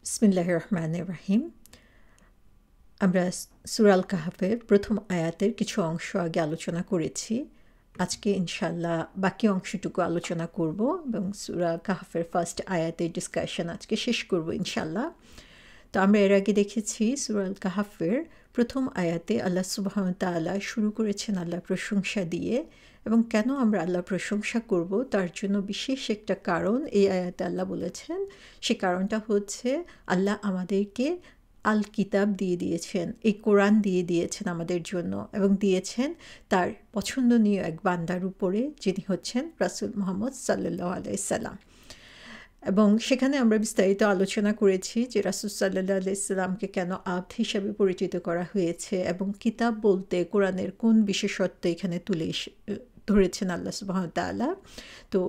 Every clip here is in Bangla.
বিসমিল্লাহির রহমানির রহিম। আমরা সূরা আল কাহাফের প্রথম আয়াতের কিছু অংশ আগে আলোচনা করেছি। আজকে ইনশাআল্লাহ বাকি অংশটুকু আলোচনা করব এবং সূরা কাহাফের ফার্স্ট আয়াতের ডিসকাশন আজকে শেষ করব ইনশাআল্লাহ। তো আমরা এর আগে দেখেছি সূরা আল কাহাফের প্রথম আয়াতে আল্লাহ সুবহানাহু ওয়া তাআলা শুরু করেছেন আল্লাহর প্রশংসা দিয়ে, এবং কেন আমরা আল্লাহর প্রশংসা করব তার জন্য বিশেষ একটা কারণ এই আয়াতে আল্লাহ বলেছেন। সে কারণটা হচ্ছে আল্লাহ আমাদেরকে আল কিতাব দিয়ে দিয়েছেন, এই কোরআন দিয়ে দিয়েছেন আমাদের জন্য, এবং দিয়েছেন তার পছন্দনীয় এক বান্দার উপরে, যিনি হচ্ছেন রাসূল মুহাম্মদ সাল্লাল্লাহু আলাইহি সাল্লাম। এবং সেখানে আমরা বিস্তারিত আলোচনা করেছি যে রাসূল সাল্লাল্লাহু আলাইহি সাল্লামকে কেন আবদ হিসাবে পরিচিত করা হয়েছে, এবং কিতাব বলতে কোরআনের কোন বিশেষত্ব এখানে তুলে ধরেছেন আল্লাহ সুবহানাহু ওয়া তাআলা। তো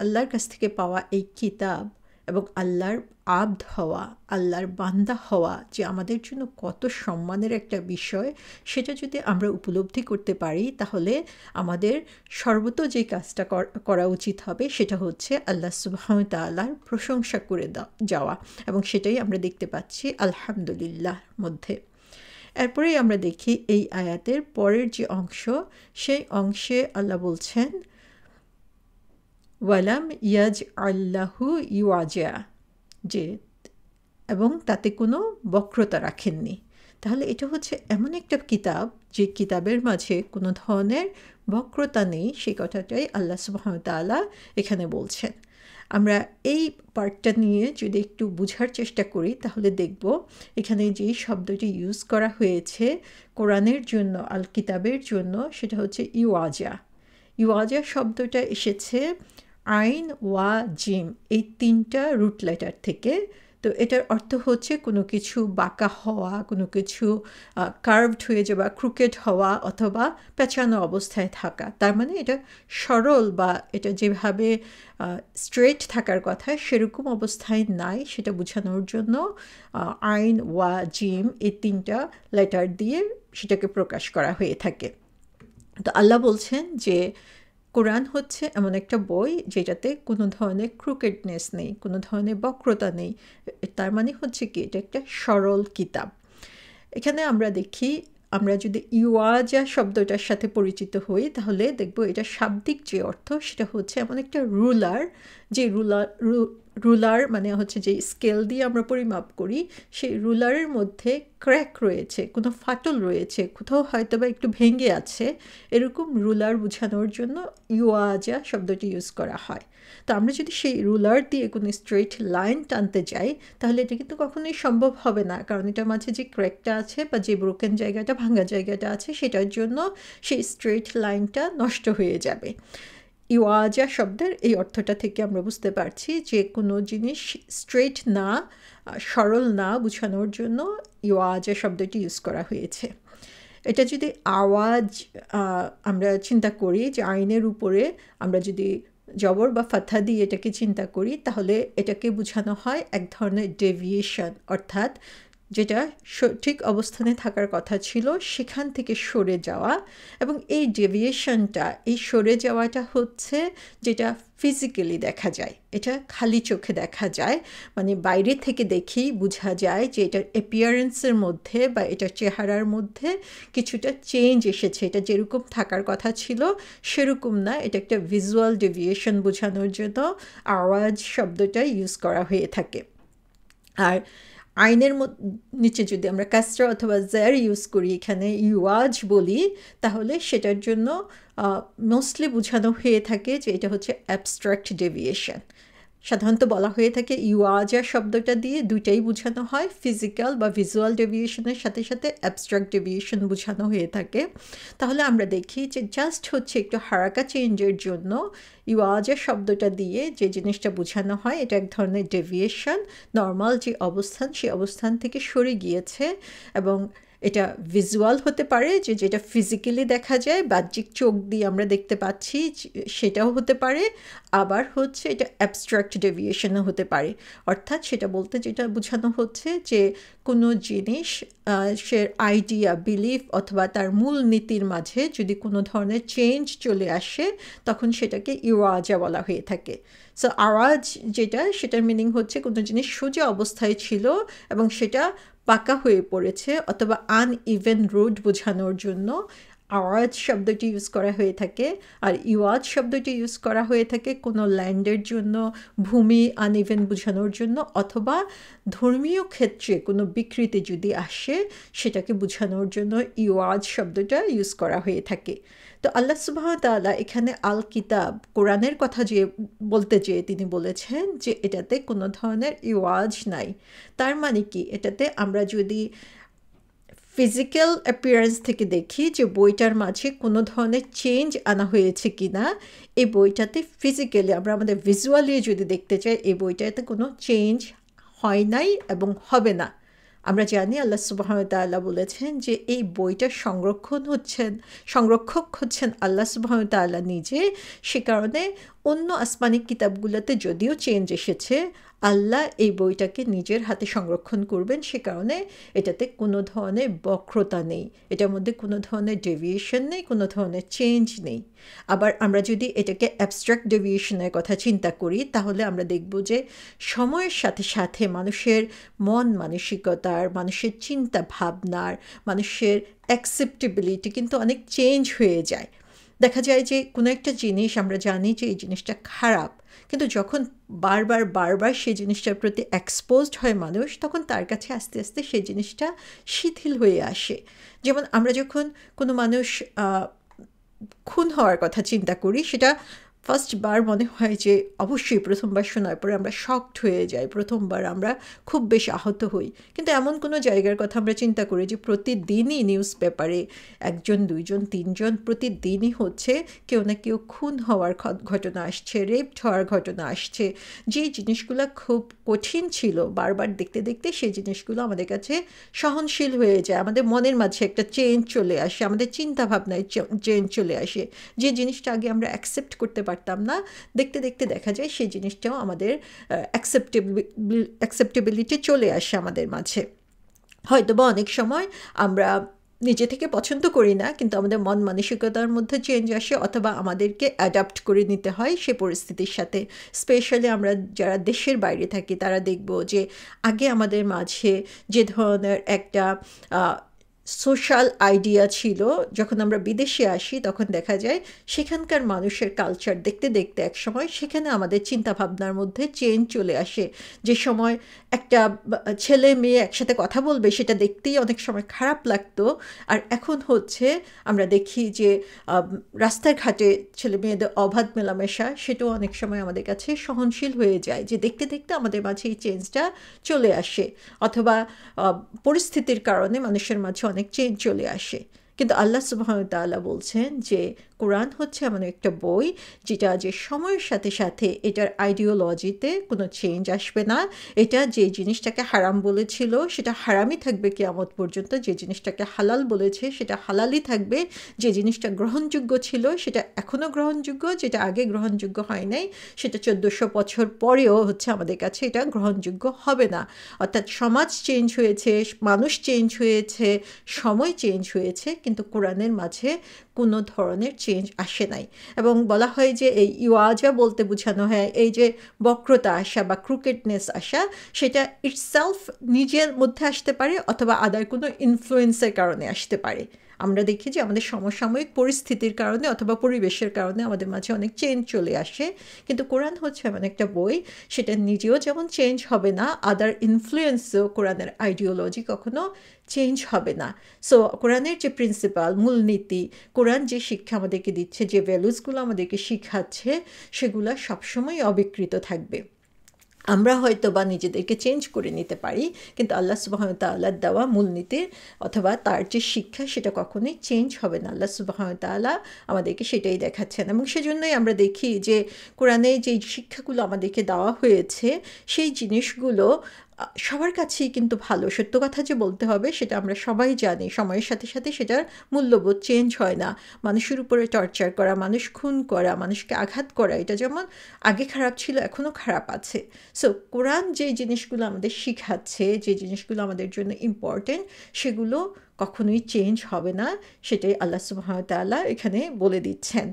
আল্লাহর কাছ থেকে পাওয়া এই কিতাব এবং আল্লাহর আবদ হওয়া, আল্লাহর বান্দা হওয়া যে আমাদের জন্য কত সম্মানের একটা বিষয়, সেটা যদি আমরা উপলব্ধি করতে পারি তাহলে আমাদের সর্বত যে কাজটা করা উচিত হবে সেটা হচ্ছে আল্লাহ সুবহানাহু ওয়া তাআলার প্রশংসা করে যাওয়া, এবং সেটাই আমরা দেখতে পাচ্ছি আলহামদুলিল্লাহর মধ্যে। এরপরেই আমরা দেখি এই আয়াতের পরের যে অংশ, সেই অংশে আল্লাহ বলছেন ওয়ালাম ইয়াজ আল্লাহু ইউআজা, যে এবং তাতে কোনো বক্রতা রাখেননি। তাহলে এটা হচ্ছে এমন একটা কিতাব যে কিতাবের মাঝে কোনো ধরনের বক্রতা নেই, সেই কথাটাই আল্লাহ সুবহানাহু ওয়া তাআলা এখানে বলছেন। আমরা এই পার্টটা নিয়ে যদি একটু বোঝার চেষ্টা করি তাহলে দেখব এখানে যেই শব্দটি ইউজ করা হয়েছে কোরআনের জন্য, আল কিতাবের জন্য, সেটা হচ্ছে ইউআজা। ইউআজা শব্দটা এসেছে আইন, ওয়া, জিম, এই তিনটা রুট লেটার থেকে। তো এটার অর্থ হচ্ছে কোনো কিছু বাঁকা হওয়া, কোনো কিছু কার্ভড হয়ে যাওয়া, ক্রুকেড হওয়া, অথবা পেঁচানো অবস্থায় থাকা। তার মানে এটা সরল, বা এটা যেভাবে স্ট্রেট থাকার কথা সেরকম অবস্থায় নাই, সেটা বোঝানোর জন্য আইন, ওয়া, জিম এই তিনটা লেটার দিয়ে সেটাকে প্রকাশ করা হয়ে থাকে। তো আল্লাহ বলছেন যে কোরআন হচ্ছে এমন একটা বই যেটাতে কোনো ধরনের ক্রুকেডনেস নেই, কোনো ধরনের বক্রতা নেই। তার মানে হচ্ছে কি এটা একটা সরল কিতাব। এখানে আমরা দেখি, আমরা যদি ইউআজা শব্দটার সাথে পরিচিত হই তাহলে দেখব এটা শাব্দিক যে অর্থ সেটা হচ্ছে এমন একটা রুলার, যে রুলার মানে হচ্ছে যে স্কেল দিয়ে আমরা পরিমাপ করি, সেই রুলারের মধ্যে ক্র্যাক রয়েছে, কোনো ফাটল রয়েছে, কোথাও হয়তো বা একটু ভেঙে আছে, এরকম রুলার বোঝানোর জন্য ইউআজা শব্দটি ইউজ করা হয়। তো আমরা যদি সেই রুলার দিয়ে কোনো স্ট্রেট লাইন টানতে যাই তাহলে এটা কিন্তু কখনোই সম্ভব হবে না, কারণ এটার মাঝে যে ক্র্যাকটা আছে বা যে ব্রোকেন জায়গাটা, ভাঙা জায়গাটা আছে, সেটার জন্য সেই স্ট্রেট লাইনটা নষ্ট হয়ে যাবে। ইওয়াজা শব্দের এই অর্থটা থেকে আমরা বুঝতে পারছি যে কোনো জিনিস স্ট্রেট না, সরল না বোঝানোর জন্য ইওয়াজা শব্দটি ইউজ করা হয়েছে। এটা যদি আওয়াজ আমরা চিন্তা করি যে আইনের উপরে আমরা যদি জবর বা ফাথা দিয়ে এটাকে চিন্তা করি তাহলে এটাকে বোঝানো হয় এক ধরনের ডেভিয়েশন, অর্থাৎ যেটা সঠিক অবস্থানে থাকার কথা ছিল সেখান থেকে সরে যাওয়া। এবং এই ডেভিয়েশনটা, এই সরে যাওয়াটা হচ্ছে যেটা ফিজিক্যালি দেখা যায়, এটা খালি চোখে দেখা যায়, মানে বাইরে থেকে দেখেই বোঝা যায় যে এটার অ্যাপিয়ারেন্সের মধ্যে বা এটার চেহারার মধ্যে কিছুটা চেঞ্জ এসেছে, এটা যেরকম থাকার কথা ছিল সেরকম না। এটা একটা ভিজুয়াল ডেভিয়েশন বোঝানোর জন্য আওয়াজ শব্দটা ইউজ করা হয়ে থাকে। আর আইনের নিচে যদি আমরা কাসরা অথবা জার ইউজ করি, এখানে ইউআজ বলি, তাহলে সেটার জন্য মোস্টলি বোঝানো হয়ে থাকে যে এটা হচ্ছে অ্যাবস্ট্রাক্ট ডেভিয়েশন। সাধারণত বলা হয়ে থাকে ইউআজা শব্দটা দিয়ে দুইটাই বোঝানো হয়, ফিজিক্যাল বা ভিজুয়াল ডেভিয়েশনের সাথে সাথে অ্যাবস্ট্রাক্ট ডেভিয়েশন বোঝানো হয়ে থাকে। তাহলে আমরা দেখি যে জাস্ট হচ্ছে একটু হারাকা চেঞ্জের জন্য ইউআজা শব্দটা দিয়ে যে জিনিসটা বোঝানো হয় এটা এক ধরনের ডেভিয়েশন, নর্মাল যে অবস্থান সেই অবস্থান থেকে সরে গিয়েছে, এবং এটা ভিজুয়াল হতে পারে, যেটা ফিজিক্যালি দেখা যায়, বাহ্যিক চোখ দিয়ে আমরা দেখতে পাচ্ছি, সেটাও হতে পারে। আবার হচ্ছে এটা অ্যাবস্ট্রাক্ট ডেভিয়েশনও হতে পারে। অর্থাৎ সেটা বলতে যেটা বোঝানো হচ্ছে যে কোনো জিনিস সে আইডিয়া, বিলিফ অথবা তার মূল নীতির মাঝে যদি কোনো ধরনের চেঞ্জ চলে আসে, তখন সেটাকে ইওয়াজা বলা হয়ে থাকে। সো আওয়াজ যেটা, সেটার মিনিং হচ্ছে কোনো জিনিস সোজা অবস্থায় ছিল এবং সেটা পাকা হয়ে পড়েছে, অথবা আনইভেন রোড বোঝানোর জন্য আওয়াজ শব্দটি ইউজ করা হয়ে থাকে। আর ইওয়াজ শব্দটি ইউজ করা হয়ে থাকে কোনো ল্যান্ডের জন্য, ভূমি আনইভেন বোঝানোর জন্য, অথবা ধর্মীয় ক্ষেত্রে কোনো বিকৃতি যদি আসে সেটাকে বোঝানোর জন্য ইওয়াজ শব্দটা ইউজ করা হয়ে থাকে। তো আল্লাহ সুবহানাহু ওয়া তাআলা এখানে আল কিতাব, কোরআনের কথা যে বলতে চেয়ে তিনি বলেছেন যে এটাতে কোনো ধরনের ইওয়াজ নাই। তার মানে কি, এটাতে আমরা যদি ফিজিক্যাল অ্যাপিয়ারেন্স থেকে দেখি যে বইটার মাঝে কোনো ধরনের চেঞ্জ আনা হয়েছে কি না, এই বইটাতে ফিজিক্যালি আমরা আমাদের ভিজুয়ালি যদি দেখতে চাই, এই বইটাতে কোনো চেঞ্জ হয় নাই এবং হবে না। আমরা জানি আল্লাহ সুবহানাহু ওয়া তাআলা বলেছেন যে এই বইটার সংরক্ষক হচ্ছেন আল্লাহ সুবহানাহু ওয়া তাআলা নিজে। সে কারণে অন্য আসমানি কিতাবগুলোতে যদিও চেঞ্জ এসেছে, আল্লাহ এই বইটাকে নিজের হাতে সংরক্ষণ করবেন। সে কারণে এটাতে কোনো ধরনের বক্রতা নেই, এটার মধ্যে কোনো ধরনের ডেভিয়েশন নেই, কোনো ধরনের চেঞ্জ নেই। আবার আমরা যদি এটাকে অ্যাবস্ট্রাক্ট ডেভিয়েশনের কথা চিন্তা করি, তাহলে আমরা দেখব যে সময়ের সাথে সাথে মানুষের মন মানসিকতার, মানুষের চিন্তা ভাবনার, মানুষের অ্যাকসেপ্টেবিলিটি কিন্তু অনেক চেঞ্জ হয়ে যায়। দেখা যায় যে কোনো একটা জিনিস আমরা জানি যে এই জিনিসটা খারাপ, কিন্তু যখন বারবার সেই জিনিসটার প্রতি এক্সপোজড হয় মানুষ, তখন তার কাছে আস্তে আস্তে সেই জিনিসটা শিথিল হয়ে আসে। যেমন আমরা যখন কোনো মানুষ খুন হওয়ার কথা চিন্তা করি, সেটা ফার্স্টবার মনে হয় যে অবশ্যই প্রথমবার শোনার পরে আমরা শকড হয়ে যাই, প্রথমবার আমরা খুব বেশি আহত হই। কিন্তু এমন কোনো জায়গার কথা আমরা চিন্তা করি যে প্রতিদিনই নিউজ পেপারে একজন, দুইজন, তিনজন প্রতিদিনই হচ্ছে কেউ না কেউ খুন হওয়ার ঘটনা আসছে, রেপড হওয়ার ঘটনা আসছে। যে জিনিসগুলো খুব কঠিন ছিল, বারবার দেখতে দেখতে সেই জিনিসগুলো আমাদের কাছে সহনশীল হয়ে যায়, আমাদের মনের মাঝে একটা চেঞ্জ চলে আসে, আমাদের চিন্তাভাবনায় চেঞ্জ চলে আসে। যে জিনিসটা আগে আমরা অ্যাকসেপ্ট করতে পারতাম না, দেখতে দেখতে দেখা যায় সেই জিনিসটাও আমাদের অ্যাকসেপ্টেবিলিটি চলে আসে আমাদের মাঝে। হয়তো বা অনেক সময় আমরা নিজে থেকে পছন্দ করি না, কিন্তু আমাদের মন মানসিকতার মধ্যে চেঞ্জ আসে, অথবা আমাদেরকে অ্যাডাপ্ট করে নিতে হয় সে পরিস্থিতির সাথে। স্পেশালি আমরা যারা দেশের বাইরে থাকি, তারা দেখব যে আগে আমাদের মাঝে যে ধরনের একটা সোশ্যাল আইডিয়া ছিল, যখন আমরা বিদেশে আসি তখন দেখা যায় সেখানকার মানুষের কালচার দেখতে দেখতে এক সময় সেখানে আমাদের চিন্তাভাবনার মধ্যে চেঞ্জ চলে আসে। যে সময় একটা ছেলে মেয়ে একসাথে কথা বলবে সেটা দেখতেই অনেক সময় খারাপ লাগতো, আর এখন হচ্ছে আমরা দেখি যে রাস্তাঘাটে ছেলে মেয়েদের অবাধ মেলামেশা, সেটাও অনেক সময় আমাদের কাছে সহনশীল হয়ে যায়, যে দেখতে দেখতে আমাদের মাঝে এই চেঞ্জটা চলে আসে। অথবা পরিস্থিতির কারণে মানুষের মাঝে অনেক চেঞ্জ চলে আসে। কিন্তু আল্লাহ সুবহানাহু ওয়া তাআলা বলছেন যে কোরআন হচ্ছে এমন একটা বই যেটা যে সময়ের সাথে সাথে এটার আইডিওলজিতে কোনো চেঞ্জ আসবে না। এটা যে জিনিসটাকে হারাম বলেছিল সেটা হারামই থাকবে কিয়ামত পর্যন্ত, যে জিনিসটাকে হালাল বলেছে সেটা হালালই থাকবে, যে জিনিসটা গ্রহণযোগ্য ছিল সেটা এখনও গ্রহণযোগ্য, যেটা আগে গ্রহণযোগ্য হয় নাই সেটা 1400 বছর পরেও হচ্ছে আমাদের কাছে এটা গ্রহণযোগ্য হবে না। অর্থাৎ সমাজ চেঞ্জ হয়েছে, মানুষ চেঞ্জ হয়েছে, সময় চেঞ্জ হয়েছে, কিন্তু কোরআনের মাঝে কোনো ধরনের চেঞ্জ আসে নাই। এবং বলা হয় যে এই ইওয়াজা বলতে বোঝানো হয় এই যে বক্রতা আসা বা ক্রুকেটনেস আসা, সেটা ইটসেলফ নিজের মধ্যে আসতে পারে, অথবা আদার কোনো ইনফ্লুয়েন্সের কারণে আসতে পারে। আমরা দেখি যে আমাদের সমসাময়িক পরিস্থিতির কারণে অথবা পরিবেশের কারণে আমাদের মাঝে অনেক চেঞ্জ চলে আসে। কিন্তু কোরআন হচ্ছে এমন একটা বই, সেটা নিজেও যেমন চেঞ্জ হবে না, আদার ইনফ্লুয়েন্সও কোরআনের আইডিওলজি কখনো চেঞ্জ হবে না। সো কোরআনের যে প্রিন্সিপাল, মূলনীতি, কোরআন যে শিক্ষা আমাদেরকে দিচ্ছে, যে ভ্যালুসগুলো আমাদেরকে শিখাচ্ছে, সেগুলো সবসময় অবিকৃত থাকবে। আমরা হয়তো বা নিজেদেরকে চেঞ্জ করে নিতে পারি, কিন্তু আল্লাহ সুবহানাহু ওয়া তাআলার দেওয়া মূলনীতির অথবা তার যে শিক্ষা সেটা কখনোই চেঞ্জ হবে না। আল্লাহ সুবহানাহু ওয়া তাআলা আমাদেরকে সেটাই দেখাচ্ছেন, এবং সেজন্যই আমরা দেখি যে কোরআনে যে শিক্ষাগুলো আমাদেরকে দেওয়া হয়েছে সেই জিনিসগুলো সবার কাছেই কিন্তু ভালো। সত্য কথা যে বলতে হবে সেটা আমরা সবাই জানি। সময়ের সাথে সাথে সেটার মূল্যবোধ চেঞ্জ হয় না। মানুষের উপরে টর্চার করা, মানুষ খুন করা, মানুষকে আঘাত করা, এটা যেমন আগে খারাপ ছিল এখনও খারাপ আছে। সো কোরআন যে জিনিসগুলো আমাদের শিখাচ্ছে, যে জিনিসগুলো আমাদের জন্য ইম্পর্টেন্ট, সেগুলো কখনোই চেঞ্জ হবে না। সেটাই আল্লাহ সুবহানাহু ওয়া তাআলা এখানে বলে দিচ্ছেন।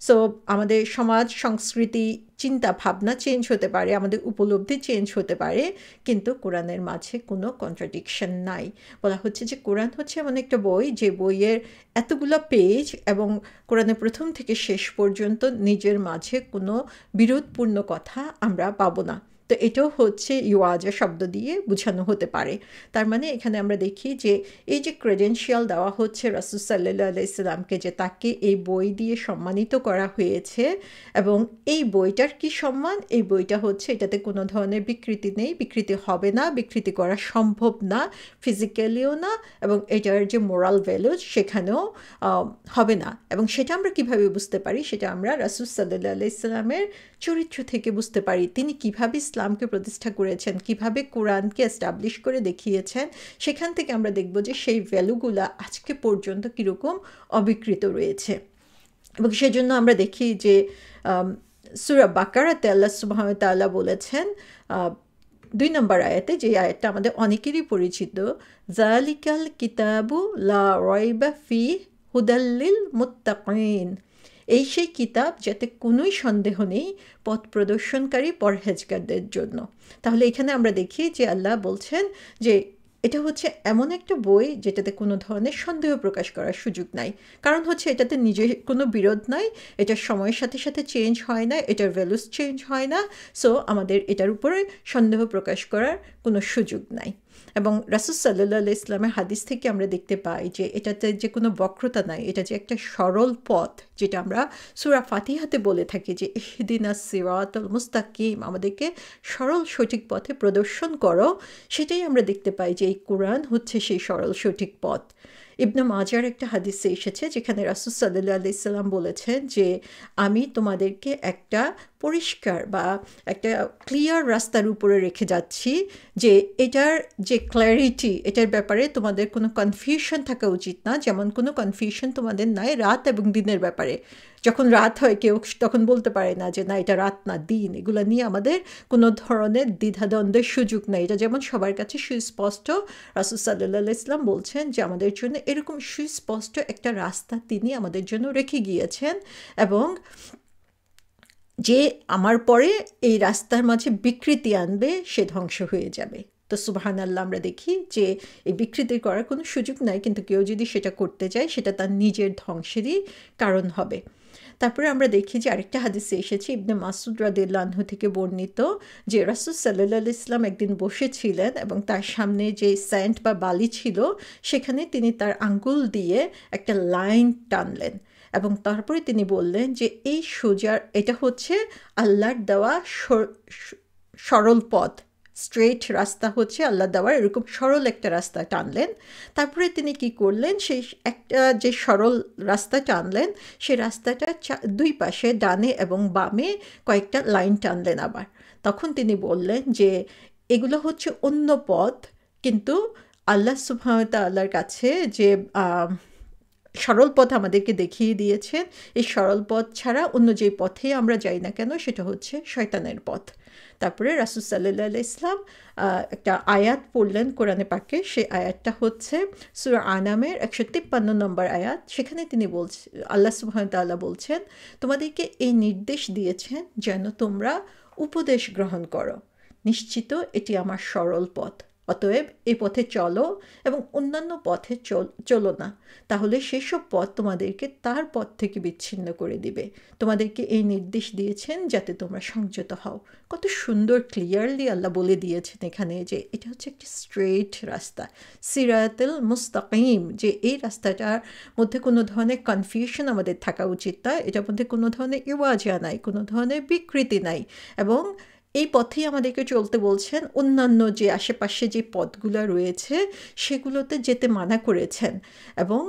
সো আমাদের সমাজ, সংস্কৃতি, চিন্তা ভাবনা চেঞ্জ হতে পারে, আমাদের উপলব্ধি চেঞ্জ হতে পারে, কিন্তু কোরআনের মাঝে কোনো কন্ট্রাডিকশন নাই। বলা হচ্ছে যে কোরআন হচ্ছে এমন একটা বই, যে বইয়ের এতগুলো পেজ এবং কোরআনের প্রথম থেকে শেষ পর্যন্ত নিজের মাঝে কোনো বিরোধপূর্ণ কথা আমরা পাবো না। তো এটাও হচ্ছে ইওয়াজা শব্দ দিয়ে বোঝানো হতে পারে। তার মানে এখানে আমরা দেখি যে এই যে ক্রেডেনশিয়াল দেওয়া হচ্ছে রাসূল সাল্লাল্লাহু আলাইহি সাল্লামকে, যে তাকে এই বই দিয়ে সম্মানিত করা হয়েছে, এবং এই বইটার কি সম্মান, এই বইটা হচ্ছে এটাতে কোনো ধরনের বিকৃতি নেই, বিকৃতি হবে না, বিকৃতি করা সম্ভব না, ফিজিক্যালিও না, এবং এটার যে মোরাল ভ্যালুজ সেখানেও হবে না। এবং সেটা আমরা কিভাবে বুঝতে পারি, সেটা আমরা রাসূল সাল্লাল্লাহু আলাইহি সাল্লামের চরিত্র থেকে বুঝতে পারি। তিনি কিভাবে ইসলামকে প্রতিষ্ঠা করেছেন, কিভাবে কোরআনকে এস্টাবলিশ করে দেখিয়েছেন, সেখান থেকে আমরা দেখব যে সেই ভ্যালুগুলা আজকে পর্যন্ত কীরকম অবিকৃত রয়েছে। এবং সেজন্য আমরা দেখি যে সূরা বাকারাতে আল্লাহ সুবহানাহু ওয়া তাআলা বলেছেন 2 নম্বর আয়াতে, যে আয়াতটা আমাদের অনেকেরই পরিচিত, যালিকাল কিতাবু লা রাইবা ফিহি হুদাল লিল মুত্তাকিন। এই সেই কিতাব যাতে কোনোই সন্দেহ নেই পথ প্রদর্শনকারী পরহেজগারদের জন্য। তাহলে এখানে আমরা দেখি যে আল্লাহ বলছেন যে এটা হচ্ছে এমন একটা বই যেটাতে কোনো ধরনের সন্দেহ প্রকাশ করার সুযোগ নাই। কারণ হচ্ছে এটাতে নিজের কোনো বিরোধ নাই, এটা সময়ের সাথে সাথে চেঞ্জ হয় না, এটার ভ্যালুস চেঞ্জ হয় না। সো আমাদের এটার উপরে সন্দেহ প্রকাশ করার কোনো সুযোগ নাই। এবং রাসূল সাল্লাল্লাহু আলাইহি ইসলামের হাদিস থেকে আমরা দেখতে পাই যে এটাতে যে কোনো বক্রতা নাই, এটা যে একটা সরল পথ, যেটা আমরা সূরা ফাতিহাতে বলে থাকি যে ইহদিনাস সিরাতাল মুস্তাকিম, আমাদেরকে সরল সঠিক পথে প্রদর্শন করো। সেটাই আমরা দেখতে পাই যে এই কোরআন হচ্ছে সেই সরল সঠিক পথ। ইবনে মাজার একটা হাদিসে এসেছে যেখানে রাসূল সাল্লাল্লাহু আলাইহি সাল্লাম বলেছেন যে আমি তোমাদেরকে একটা পরিষ্কার বা একটা ক্লিয়ার রাস্তার উপরে রেখে যাচ্ছি, যে এটার যে ক্ল্যারিটি, এটার ব্যাপারে তোমাদের কোনো কনফিউশন থাকা উচিত না। যেমন কোনো কনফিউশন তোমাদের নাই রাত এবং দিনের ব্যাপারে। যখন রাত হয় কেউ তখন বলতে পারে না যে না এটা রাত না দিন, এগুলো নিয়ে আমাদের কোনো ধরনের দ্বিধাদ্বন্দ্বের সুযোগ নেই। এটা যেমন সবার কাছে সুস্পষ্ট, রাসূল সাল্লাল্লাহু আলাইহি সাল্লাম বলছেন যে আমাদের জন্য এরকম সুস্পষ্ট একটা রাস্তা তিনি আমাদের জন্য রেখে গিয়েছেন, এবং যে আমার পরে এই রাস্তার মাঝে বিকৃতি আনবে সে ধ্বংস হয়ে যাবে। তো সুবহানাল্লাহ, আমরা দেখি যে এই বিকৃতি করার কোনো সুযোগ নাই, কিন্তু কেউ যদি সেটা করতে চায় সেটা তার নিজের ধ্বংসেরই কারণ হবে। তারপরে আমরা দেখি যে আরেকটা হাদিসে এসেছে ইবনে মাসউদ রাদিয়াল্লাহু আনহু থেকে বর্ণিত, যে রাসূল সাল্লাল্লাহু আলাইহি সাল্লাম একদিন বসেছিলেন এবং তার সামনে যে স্যান্ড বা বালি ছিল সেখানে তিনি তার আঙ্গুল দিয়ে একটা লাইন টানলেন, এবং তারপরে তিনি বললেন যে এই সোজার, এটা হচ্ছে আল্লাহর দেওয়া সরল পথ, স্ট্রেট রাস্তা হচ্ছে আল্লাহ দেওয়ার, এরকম সরল একটা রাস্তা টানলেন। তারপরে তিনি কি করলেন, সেই একটা যে সরল রাস্তা টানলেন সেই রাস্তাটা দুই পাশে ডানে এবং বামে কয়েকটা লাইন টানলেন আবার। তখন তিনি বললেন যে এগুলো হচ্ছে অন্য পথ, কিন্তু আল্লাহ সুবহানাহু ওয়া তাআলার কাছে যে সরল পথ আমাদেরকে দেখিয়ে দিয়েছেন, এই সরল পথ ছাড়া অন্য যে পথে আমরা যাই না কেন সেটা হচ্ছে শয়তানের পথ। তারপরে রাসূল সাল্লাল্লাহু আলাইহি সাল্লাম একটা আয়াত পড়লেন কোরআনে পাকে, সেই আয়াতটা হচ্ছে সূরা আনামের 153 নম্বর আয়াত। সেখানে তিনি বলছেন, আল্লাহ সুবহানাহু ওয়া তাআলা বলছেন, তোমাদেরকে এই নির্দেশ দিয়েছেন যেন তোমরা উপদেশ গ্রহণ করো, নিশ্চিত এটি আমার সরল পথ, অতএব এই পথে চলো এবং অন্যান্য পথে চলো না, তাহলে সেসব পথ তোমাদেরকে তার পথ থেকে বিচ্ছিন্ন করে দিবে। তোমাদেরকে এই নির্দেশ দিয়েছেন যাতে তোমরা সংযত হও। কত সুন্দর ক্লিয়ারলি আল্লাহ বলে দিয়েছেন এখানে যে এটা হচ্ছে একটি স্ট্রেট রাস্তা, সিরাতুল মুস্তাকিম, যে এই রাস্তাটার মধ্যে কোনো ধরনের কনফিউশন আমাদের থাকা উচিত না, এটার মধ্যে কোনো ধরনের ইওয়াজা নাই, কোনো ধরনের বিকৃতি নাই, এবং এই পথেই আমাদেরকে চলতে বলছেন। অন্যান্য যে আশেপাশে যে পথগুলো রয়েছে সেগুলোতে যেতে মানা করেছেন, এবং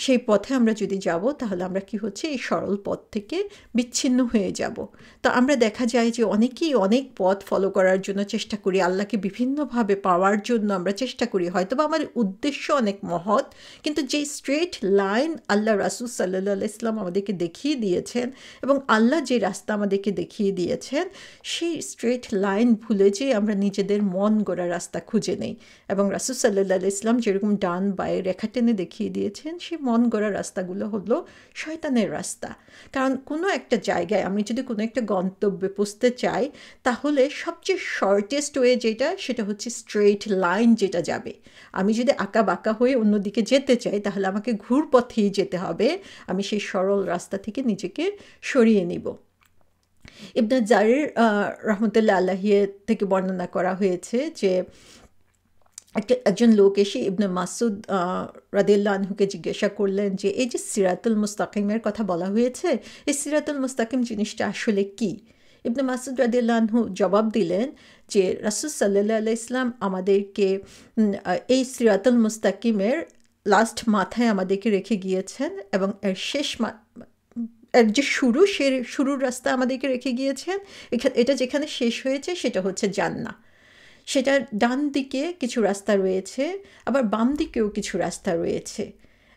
সেই পথে আমরা যদি যাব তাহলে আমরা কি হচ্ছে এই সরল পথ থেকে বিচ্ছিন্ন হয়ে যাব। তো আমরা দেখা যায় যে অনেকেই অনেক পথ ফলো করার জন্য চেষ্টা করি, আল্লাহকে বিভিন্নভাবে পাওয়ার জন্য আমরা চেষ্টা করি, হয়তো বা আমাদের উদ্দেশ্য অনেক মহৎ, কিন্তু যেই স্ট্রেট লাইন আল্লাহ রাসূল সাল্লাল্লাহু আলাইহি ওয়াসাল্লাম আমাদেরকে দেখিয়ে দিয়েছেন এবং আল্লাহ যে রাস্তা আমাদেরকে দেখিয়ে দিয়েছেন সেই স্ট্রেট লাইন ভুলে যেয়ে আমরা নিজেদের মন গড়া রাস্তা খুঁজে নেই। এবং রাসূল সাল্লাল্লাহু আলাইহি ওয়াসাল্লাম যেরকম ডান বাঁয়ে রেখা টেনে দেখিয়ে দিয়েছেন সেই মন গড়া রাস্তাগুলো হলো শয়তানের রাস্তা। কারণ কোনো একটা জায়গায় আমি যদি কোনো একটা গন্তব্যে পৌঁছতে চাই তাহলে সবচেয়ে শর্টেস্ট ওয়ে যেটা সেটা হচ্ছে স্ট্রেট লাইন যেটা যাবে। আমি যদি আঁকা বাঁকা হয়ে অন্যদিকে যেতে চাই তাহলে আমাকে ঘুরপথেই যেতে হবে, আমি সেই সরল রাস্তা থেকে নিজেকে সরিয়ে নিব। ইবনে জারির রহমতুল্লাহ আলাইহি থেকে বর্ণনা করা হয়েছে যে একজন লোক এসে ইবনে মাসুদ রাদিয়াল্লাহু আনহুকে জিজ্ঞাসা করলেন যে এই যে সিরাতুল মুস্তাকিমের কথা বলা হয়েছে, এই সিরাতুল মুস্তাকিম জিনিসটা আসলে কি? ইবনে মাসুদ রাদিয়াল্লাহু আনহু জবাব দিলেন যে রাসূল সাল্লাল্লাহু আলাইহি ওয়াসাল্লাম আমাদেরকে এই সিরাতুল মুস্তাকিমের লাস্ট মাথায় আমাদেরকে রেখে গিয়েছেন এবং এর শেষ এর যে শুরুর রাস্তা আমাদেরকে রেখে গিয়েছেন, এটা যেখানে শেষ হয়েছে সেটা হচ্ছে জান্নাহ। সেটার ডান দিকে কিছু রাস্তা রয়েছে, আবার বাম দিকেও কিছু রাস্তা রয়েছে,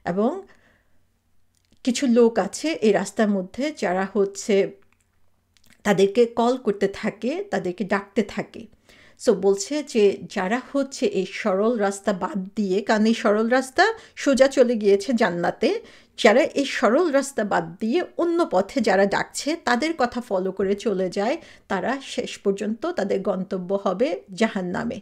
এবং কিছু লোক আছে এই রাস্তার মধ্যে যারা হচ্ছে তাদেরকে কল করতে থাকে, তাদেরকে ডাকতে থাকে। সো বলছে যে যারা হচ্ছে এই সরল রাস্তা বাদ দিয়ে, কারণ এই সরল রাস্তা সোজা চলে গিয়েছে জান্নাতে, যারা এই সরল রাস্তা বাদ দিয়ে অন্য পথে যারা ডাকছে তাদের কথা ফলো করে চলে যায়, তারা শেষ পর্যন্ত তাদের গন্তব্য হবে জাহান্নামে।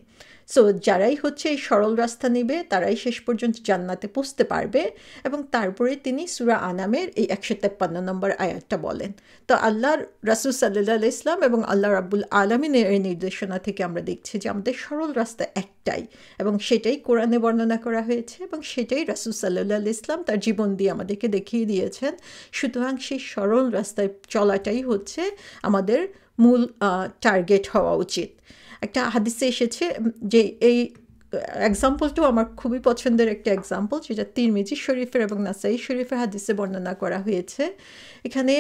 সো যারাই হচ্ছে এই সরল রাস্তা নেবে তারাই শেষ পর্যন্ত জান্নাতে পৌঁছতে পারবে। এবং তারপরে তিনি সূরা আনামের এই 153 নম্বর আয়াতটা বলেন। তো আল্লাহর রাসূল সাল্লাল্লাহু আলাইহি ওয়াসাল্লাম এবং আল্লাহ রাব্বুল আলামিনের এই নির্দেশনা থেকে আমরা দেখছি যে আমাদের সরল রাস্তা একটাই, এবং সেটাই কোরআনে বর্ণনা করা হয়েছে এবং সেটাই রাসূল সাল্লাল্লাহু আলাইহি ওয়াসাল্লাম তার জীবন দিয়ে আমাদেরকে দেখিয়ে দিয়েছেন। সুতরাং সেই সরল রাস্তায় চলাটাই হচ্ছে আমাদের মূল টার্গেট হওয়া উচিত। একটা হাদিসে এসেছে যে এই এক্সাম্পলটাও আমার খুবই পছন্দের একটা এক্সাম্পল, যেটা তিরমিজি শরীফের এবং নাসাই শরীফের হাদিসে বর্ণনা করা হয়েছে। এখানে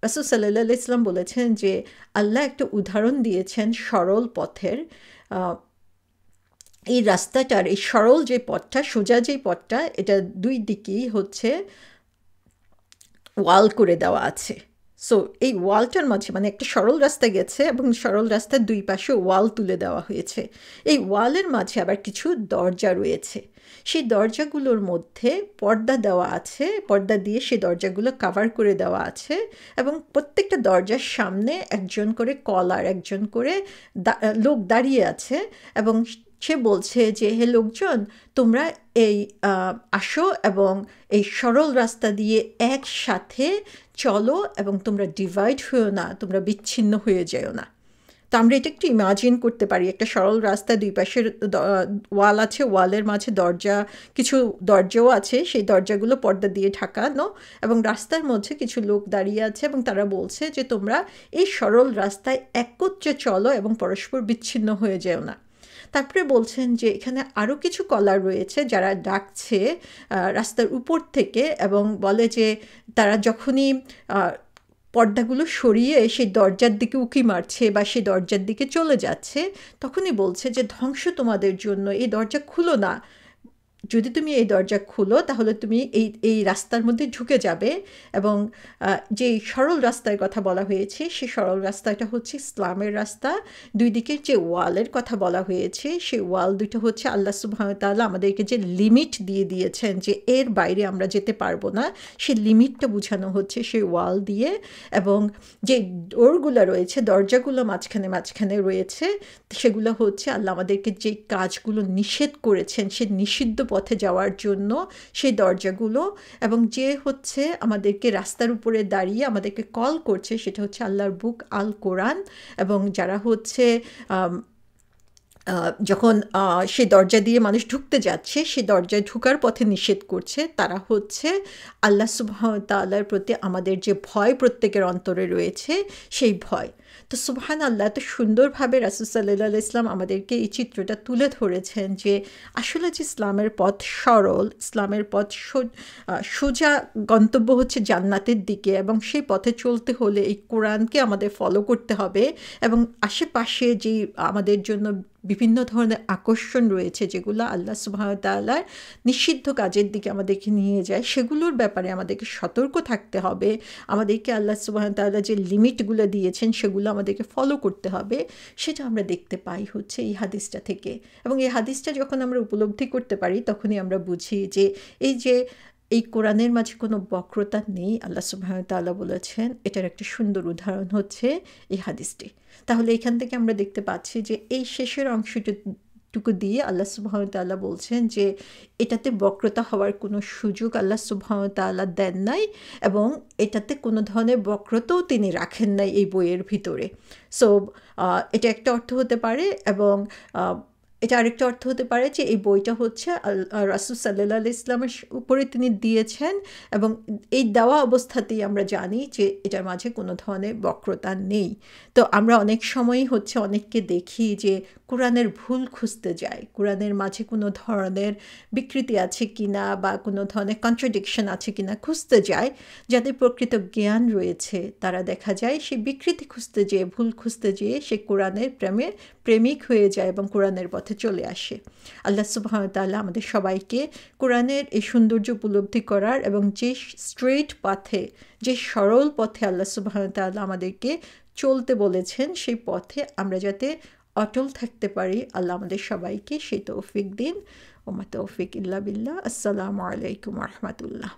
রাসূল সাল্লাল্লাহু আলাইহি ওয়াসাল্লাম বলেছেন যে আল্লাহ একটা উদাহরণ দিয়েছেন সরল পথের। এই রাস্তাটার এই সরল যে পথটা, সোজা যে পথটা, এটা দুই দিকেই হচ্ছে ওয়াল করে দেওয়া আছে। সো এই ওয়ালটার মাঝে মানে একটা সরল রাস্তা গেছে এবং সরল রাস্তার দুই পাশে ওয়াল তুলে দেওয়া হয়েছে। এই ওয়ালের মাঝে আবার কিছু দরজা রয়েছে, সেই দরজাগুলোর মধ্যে পর্দা দেওয়া আছে, পর্দা দিয়ে সেই দরজাগুলো কাভার করে দেওয়া আছে, এবং প্রত্যেকটা দরজার সামনে একজন করে কলার, একজন করে লোক দাঁড়িয়ে আছে, এবং সে বলছে যে হে লোকজন, তোমরা এই আসো এবং এই সরল রাস্তা দিয়ে একসাথে চলো এবং তোমরা ডিভাইড হয়েও না, তোমরা বিচ্ছিন্ন হয়ে যেও না। তো আমরা এটা একটু ইমাজিন করতে পারি, একটা সরল রাস্তা, দুই পাশের ওয়াল আছে, ওয়ালের মাঝে দরজা, কিছু দরজাও আছে, সেই দরজাগুলো পর্দা দিয়ে ঢাকানো, এবং রাস্তার মধ্যে কিছু লোক দাঁড়িয়ে আছে এবং তারা বলছে যে তোমরা এই সরল রাস্তায় একত্রে চলো এবং পরস্পর বিচ্ছিন্ন হয়ে যেও না। তারপরে বলছেন যে এখানে আরও কিছু কলার রয়েছে যারা ডাকছে রাস্তার উপর থেকে, এবং বলে যে তারা যখনই পর্দাগুলো সরিয়ে সেই দরজার দিকে উঁকি মারছে বা সেই দরজার দিকে চলে যাচ্ছে, তখনই বলছে যে ধ্বংস তোমাদের জন্য, এই দরজা খুলো না, যদি তুমি এই দরজা খুলো তাহলে তুমি এই রাস্তার মধ্যে ঢুকে যাবে। এবং যে সরল রাস্তার কথা বলা হয়েছে সেই সরল রাস্তাটা হচ্ছে ইসলামের রাস্তা। দুই দিকের যে ওয়ালের কথা বলা হয়েছে সেই ওয়াল দুটো হচ্ছে আল্লাহ সুবহানাহু ওয়া তাআলা আমাদেরকে যে লিমিট দিয়ে দিয়েছেন যে এর বাইরে আমরা যেতে পারবো না, সেই লিমিটটা বোঝানো হচ্ছে সেই ওয়াল দিয়ে। এবং যে ডোরগুলো রয়েছে, দরজাগুলো মাঝখানে মাঝখানে রয়েছে, সেগুলো হচ্ছে আল্লাহ আমাদেরকে যে কাজগুলো নিষেধ করেছেন সে নিষিদ্ধ পথে যাওয়ার জন্য সেই দরজাগুলো। এবং যে হচ্ছে আমাদেরকে রাস্তার উপরে দাঁড়িয়ে আমাদেরকে কল করছে সেটা হচ্ছে আল্লাহর বুক আল কোরআন। এবং যারা হচ্ছে যখন সে দরজা দিয়ে মানুষ ঢুকতে যাচ্ছে, সে দরজায় ঢোকার পথে নিষেধ করছে, তারা হচ্ছে আল্লাহ সুবহানাহু ওয়া তাআলার প্রতি আমাদের যে ভয় প্রত্যেকের অন্তরে রয়েছে, সেই ভয়। তো সুবহানাল্লাহ, এত সুন্দরভাবে রাসূল সাল্লাল্লাহু আলাইহি ওয়াসাল্লাম আমাদেরকে এই চিত্রটা তুলে ধরেছেন যে আসলে যে ইসলামের পথ সরল, ইসলামের পথ সোজা গন্তব্য হচ্ছে জান্নাতের দিকে, এবং সেই পথে চলতে হলে এই কোরআনকে আমাদের ফলো করতে হবে, এবং আশেপাশে যে আমাদের জন্য বিভিন্ন ধরনের আকর্ষণ রয়েছে যেগুলো আল্লাহ সুবহানাহু ওয়া তাআলার নিষিদ্ধ কাজের দিকে আমাদেরকে নিয়ে যায়, সেগুলোর ব্যাপারে আমাদেরকে সতর্ক থাকতে হবে। আমাদেরকে আল্লাহ সুবহানাহু ওয়া তাআলা যে লিমিটগুলো দিয়েছেন সেগুলো আমাদেরকে ফলো করতে হবে। সেটা আমরা দেখতে পাই হচ্ছে এই হাদিসটা থেকে, এবং এই হাদিসটা যখন আমরা উপলব্ধি করতে পারি তখনই আমরা বুঝি যে এই কোরআনের মাঝে কোনো বক্রতা নেই, আল্লাহ সুবহানাহু ওয়া তাআলা বলেছেন। এটার একটা সুন্দর উদাহরণ হচ্ছে এই হাদিসটি। তাহলে এখান থেকে আমরা দেখতে পাচ্ছি যে এই শেষের অংশটুকু দিয়ে আল্লাহ সুবহানাহু ওয়া তাআলা বলছেন যে এটাতে বক্রতা হওয়ার কোনো সুযোগ আল্লাহ সুবহানাহু ওয়া তাআলা দেন নাই, এবং এটাতে কোনো ধরনের বক্রতাও তিনি রাখেন নাই এই বইয়ের ভিতরে। সো এটা একটা অর্থ হতে পারে, এবং এটা আরেকটা অর্থ হতে পারে যে এই বইটা হচ্ছে রাসূল সাল্লাল্লাহু আলাইহি ইসলামের উপরে তিনি দিয়েছেন, এবং এই দেওয়া অবস্থাতেই আমরা জানি যে এটার মাঝে কোনো ধরনের বক্রতা নেই। তো আমরা অনেক সময়ই হচ্ছে অনেককে দেখি যে কোরআনের ভুল খুঁজতে যায়, কোরআনের মাঝে কোনো ধরনের বিকৃতি আছে কিনা বা কোনো ধরনের কন্ট্রাডিকশন আছে কিনা খুঁজতে যায়। যাদের প্রকৃত জ্ঞান রয়েছে তারা দেখা যায় সেই বিকৃতি খুঁজতে যেয়ে, ভুল খুঁজতে যেয়ে সে কোরআনের প্রেমিক হয়ে যায় এবং কোরআনের পথে চলে আসে। আল্লাহ সুবহানাহু ওয়া তাআলা আমাদের সবাইকে কোরআনের এই সৌন্দর্য উপলব্ধি করার, এবং যে স্ট্রেইট পথে, যে সরল পথে আল্লাহ সুবহানাহু ওয়া তাআলা আমাদেরকে চলতে বলেছেন, সেই পথে আমরা যাতে অটল থাকতে পারি, আল্লাহ আমাদের সবাইকে সেই তৌফিক দিন। ওমা তৌফিক ইল্লা বিল্লাহ। আসসালামু আলাইকুম ওয়া রাহমাতুল্লাহ।